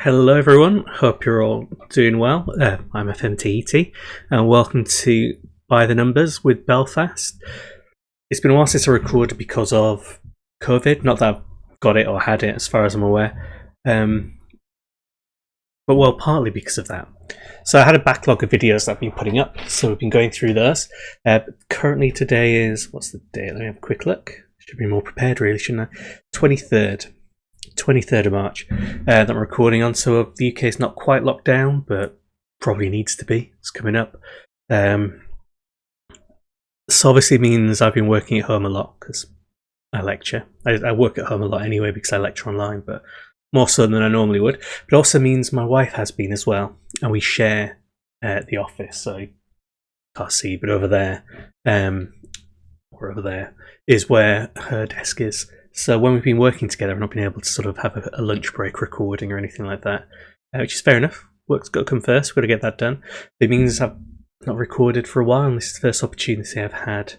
Hello everyone, hope you're all doing well. I'm FM20 and welcome to By the Numbers with Belfast. It's been a while since I recorded because of COVID, not that I've got it or had it as far as I'm aware, but well, partly because of that. So I had a backlog of videos that I've been putting up, so we've been going through those. Currently today is, what's the date? Let me have a quick look. Should be more prepared really, shouldn't I? 23rd of March that I'm recording on, so the UK is not quite locked down, but probably needs to be. It's coming up. This obviously means I've been working at home a lot because I lecture. I work at home a lot anyway because I lecture online, but more so than I normally would. But it also means my wife has been as well, and we share the office, so you can't see, but over there, or over there, is where her desk is. So when we've been working together, I've not been able to sort of have a lunch break recording or anything like that, which is fair enough. Work's got to come first. We've got to get that done. It means I've not recorded for a while, and this is the first opportunity I've had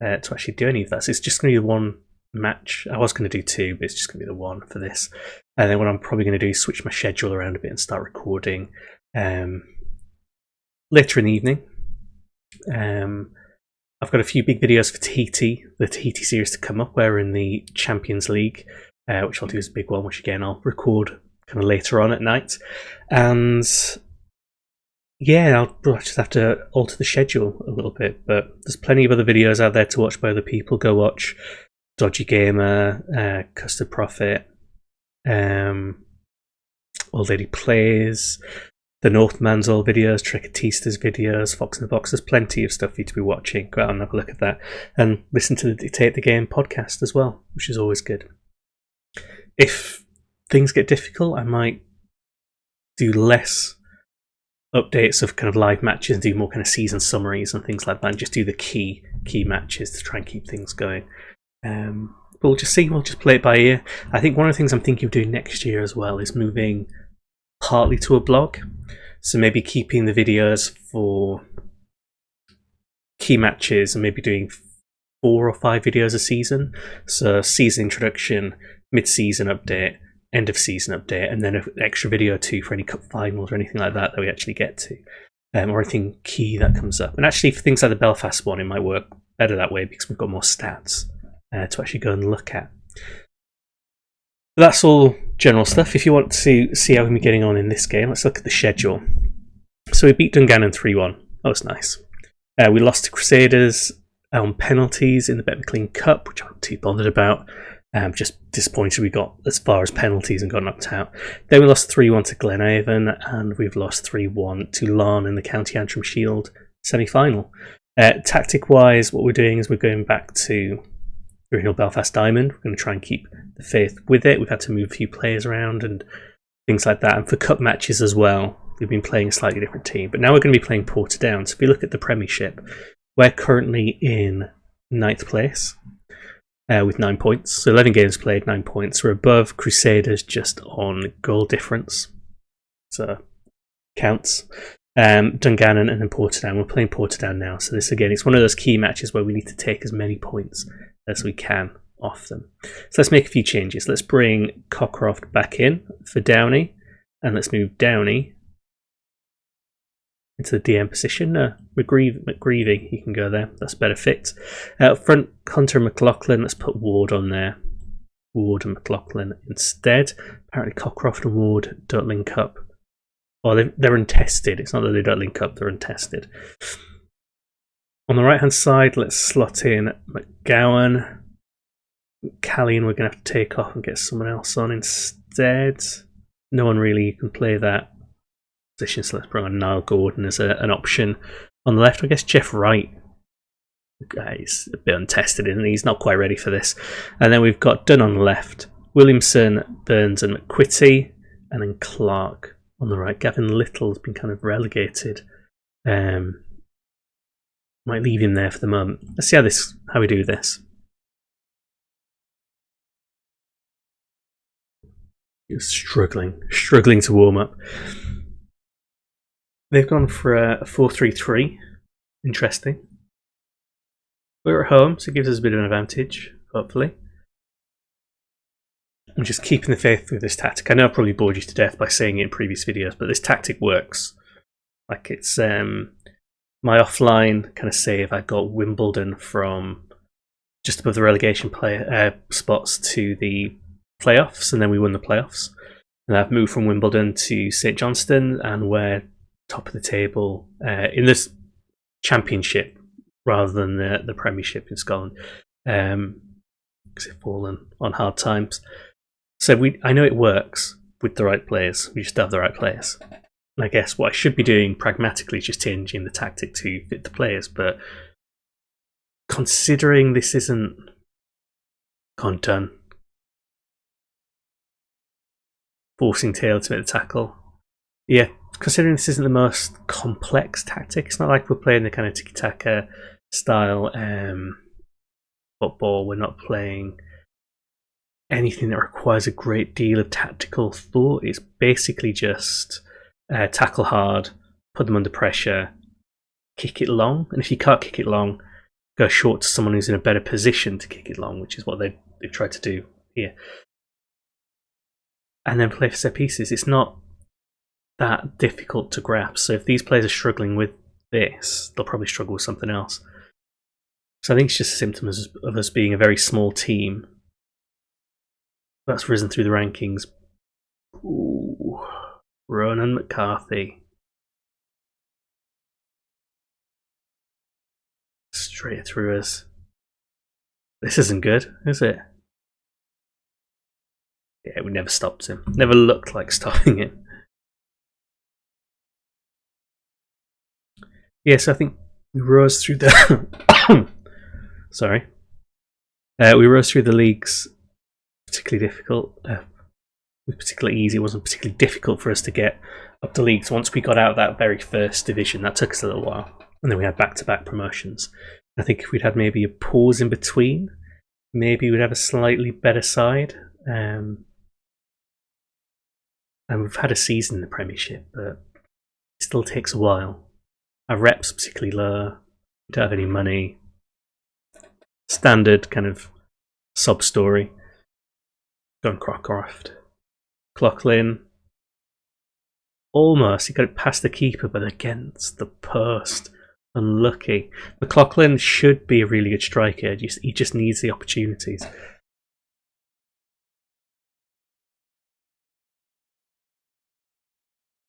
to actually do any of that. So it's just going to be the one match. I was going to do two, but it's just going to be the one for this. And then what I'm probably going to do is switch my schedule around a bit and start recording later in the evening. I've got a few big videos for Tahiti, the Tahiti series to come up. We're in the Champions League, which I'll do as a big one, which again I'll record kind of later on at night. And yeah, I'll just have to alter the schedule a little bit, but there's plenty of other videos out there to watch by other people. Go watch Dodgy Gamer, Quistard Prophet, Old Lady Plays, the Northman's old videos, Tricketistas videos, Fox in the Box. There's plenty of stuff for you to be watching. Go out and have a look at that. And listen to the Dictate the Game podcast as well, which is always good. If things get difficult, I might do less updates of kind of live matches and do more kind of season summaries and things like that, and just do the key matches to try and keep things going. But we'll just see. We'll just play it by ear. I think one of the things I'm thinking of doing next year as well is moving partly to a blog. So maybe keeping the videos for key matches and maybe doing 4 or 5 videos a season. So season introduction, mid-season update, end of season update, and then an extra video or two for any cup finals or anything like that we actually get to. Or anything key that comes up. And actually for things like the Belfast one, it might work better that way because we've got more stats to actually go and look at. That's all general stuff. If you want to see how we're getting on in this game, let's look at the schedule. So we beat Dungannon 3-1. That was nice. We lost to Crusaders on penalties in the Bet McLean Cup, which I'm not too bothered about. Just disappointed we got as far as penalties and got knocked out. Then we lost 3-1 to Glenavon, and we've lost 3-1 to Larne in the County Antrim Shield semi-final. Tactic-wise, what we're doing is we're going back to original Belfast Diamond. We're going to try and keep the faith with it. We've had to move a few players around and things like that. And for cup matches as well, we've been playing a slightly different team. But now we're going to be playing Porta-down. So if we look at the Premiership, we're currently in 9th place with 9 points. So 11 games played, 9 points. We're above Crusaders just on goal difference. So counts. Dungannon and then Porta-down. We're playing Porta-down now. So this again, it's one of those key matches where we need to take as many points as we can off them. So let's make a few changes. Let's bring Cockcroft back in for Downey, and let's move Downey into the DM position. McGreevy, he can go there. That's a better fit. Up front, Hunter and McLaughlin. Let's put Ward on there. Ward and McLaughlin instead. Apparently Cockcroft and Ward don't link up. Well, they're untested. It's not that they don't link up, they're untested. On the right-hand side, let's slot in McGowan. Callian, we're going to have to take off and get someone else on instead. No one really can play that position, so let's bring on Niall Gordon as an option. On the left, I guess Jeff Wright. He's a bit untested, isn't he? He's not quite ready for this. And then we've got Dunn on the left, Williamson, Burns and McQuitty, and then Clark on the right. Gavin Little's been kind of relegated. Might leave him there for the moment. Let's see how we do this. He was struggling to warm up. They've gone for a 4-3-3. Interesting. We're at home, so it gives us a bit of an advantage, hopefully. I'm just keeping the faith with this tactic. I know I've probably bored you to death by saying it in previous videos, but this tactic works. Like, it's my offline kind of save. I got Wimbledon from just above the relegation spots to the playoffs, and then we won the playoffs. And I've moved from Wimbledon to St Johnstone, and we're top of the table in this championship rather than the Premiership in Scotland, because they've fallen on hard times. So I know it works with the right players. We just have the right players. And I guess what I should be doing pragmatically is just changing the tactic to fit the players. But considering this isn't done, forcing Taylor to make the tackle, yeah. Considering this isn't the most complex tactic, it's not like we're playing the kind of tiki-taka style football. We're not playing anything that requires a great deal of tactical thought. It's basically just tackle hard, put them under pressure, kick it long, and if you can't kick it long, go short to someone who's in a better position to kick it long, which is what they've tried to do here. And then play for set pieces. It's not that difficult to grasp. So if these players are struggling with this, they'll probably struggle with something else. So I think it's just a symptom of us being a very small team that's risen through the rankings. Ooh, Ronan McCarthy. Straight through us. This isn't good, is it? Yeah, we never stopped him. Never looked like stopping him. Yes, I think we rose through the... Sorry. We rose through the leagues particularly difficult. It was particularly easy. It wasn't particularly difficult for us to get up the leagues once we got out of that very first division. That took us a little while. And then we had back-to-back promotions. I think if we'd had maybe a pause in between, maybe we'd have a slightly better side. And we've had a season in the Premiership, but it still takes a while. Our reps particularly low. We don't have any money. Standard kind of sob story. John Crockcroft. Clocklin. Almost. He got it past the keeper, but against the post. Unlucky. McLaughlin should be a really good striker. He just needs the opportunities.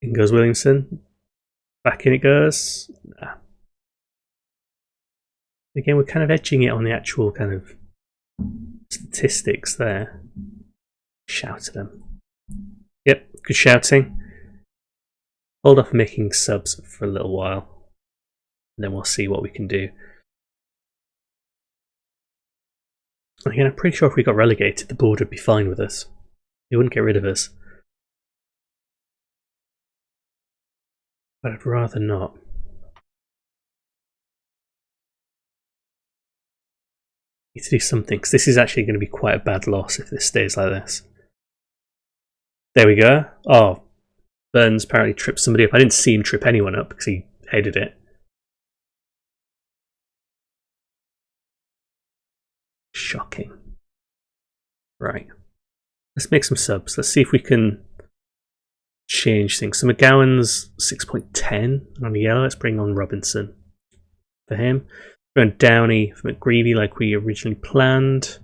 In goes Williamson. Back in it goes. Nah. Again, we're kind of edging it on the actual kind of statistics there. Shout at them. Yep, good shouting. Hold off making subs for a little while. And then we'll see what we can do. Again, I'm pretty sure if we got relegated, the board would be fine with us. They wouldn't get rid of us. But I'd rather not. Need to do something, because this is actually going to be quite a bad loss if this stays like this. There we go. Oh, Burns apparently tripped somebody up. I didn't see him trip anyone up because he headed it. Shocking. Right. Let's make some subs. Let's see if we can change things. So McGowan's 6.10 on the yellow. Let's bring on Robinson for him. We're going Downey for McGreevy like we originally planned.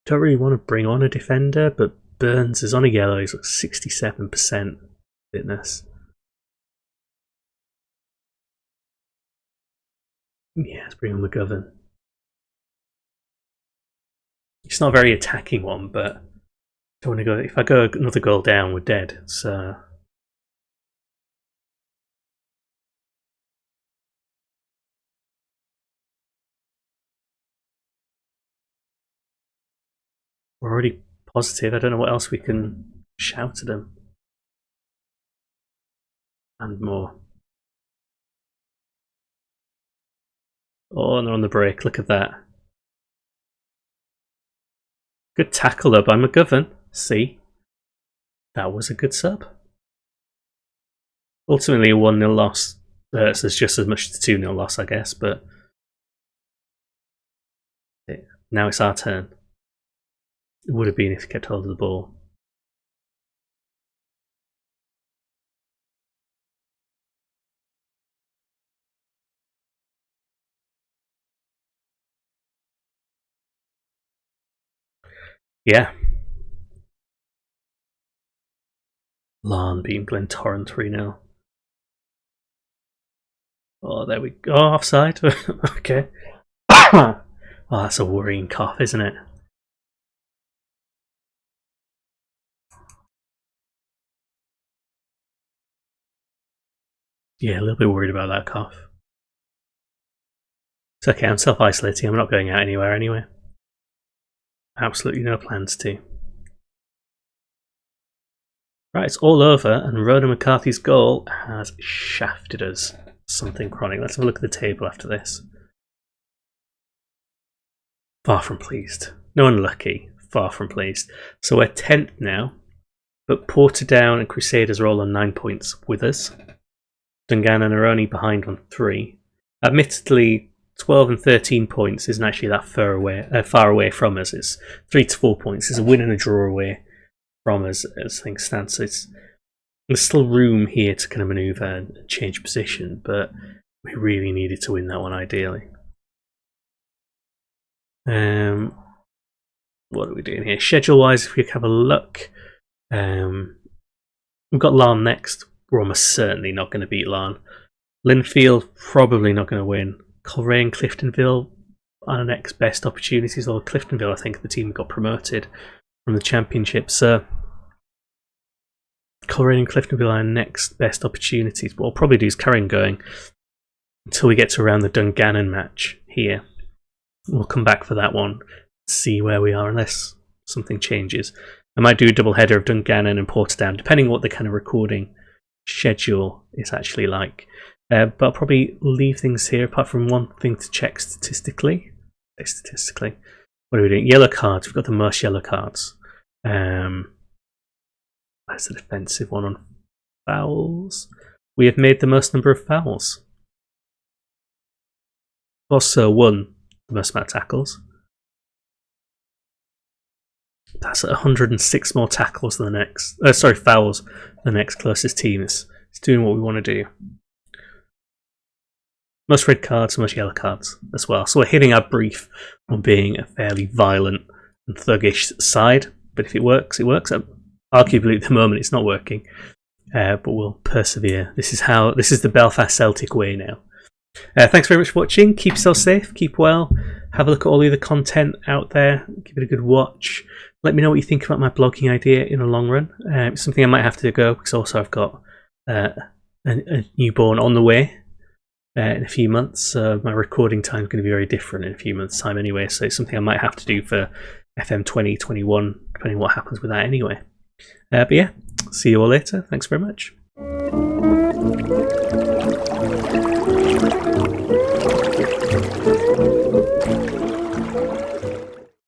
Don't really want to bring on a defender, but Burns is on a yellow. He's got 67% fitness. Yeah, let's bring on McGovern. It's not a very attacking one, but don't want to go. If I go another goal down, we're dead. So we're already positive. I don't know what else we can shout at them. And more. Oh, and they're on the break. Look at that. Good tackle though by McGovern. See? That was a good sub. Ultimately a 1-0 loss. So it's just as much as a 2-0 loss, I guess, but now it's our turn. It would have been if he kept hold of the ball. Yeah. Larne beating Glentoran 3-0. Oh, there we go. Oh, offside. Okay. Oh, that's a worrying cough, isn't it? Yeah, a little bit worried about that cough. It's okay, I'm self-isolating. I'm not going out anywhere anyway. Absolutely no plans to. Right, it's all over, and Rhoda McCarthy's goal has shafted us. Something chronic. Let's have a look at the table after this. Far from pleased. No unlucky. Far from pleased. So we're 10th now, but Porta-down and Crusaders are all on 9 points with us. Dungannon are only behind on 3. Admittedly, 12 and 13 points isn't actually that far away from us. It's 3 to 4 points. It's a win and a draw away from us as things stand. So there's still room here to kind of manoeuvre and change position, but we really needed to win that one ideally. What are we doing here? Schedule-wise, if we have a look, we've got Larne next. We're almost certainly not going to beat Larne. Linfield, probably not going to win. Coleraine and Cliftonville are our next best opportunities. Although Cliftonville, I think the team got promoted from the championship. So Coleraine and Cliftonville are our next best opportunities. What we'll probably do is carry on going until we get to around the Dungannon match here. We'll come back for that one, see where we are unless something changes. I might do a double header of Dungannon and Porta-down, depending on what the kind of recording schedule is actually like. But I'll probably leave things here apart from one thing to check statistically. What are we doing? Yellow cards. We've got the most yellow cards. That's the defensive one on fouls. We have made the most number of fouls. Also won the most amount of tackles. That's 106 more tackles than the next. Fouls. The next closest team is doing what we want to do. Most red cards, most yellow cards as well. So we're hitting our brief on being a fairly violent and thuggish side. But if it works, it works. Arguably at the moment it's not working. But we'll persevere. This is the Belfast Celtic way now. Thanks very much for watching. Keep yourself safe, keep well. Have a look at all the other content out there. Give it a good watch. Let me know what you think about my blogging idea in the long run. It's something I might have to go because also I've got a newborn on the way in a few months. So my recording time is going to be very different in a few months' time anyway. So it's something I might have to do for FM20, 21, depending on what happens with that anyway. But yeah, see you all later. Thanks very much.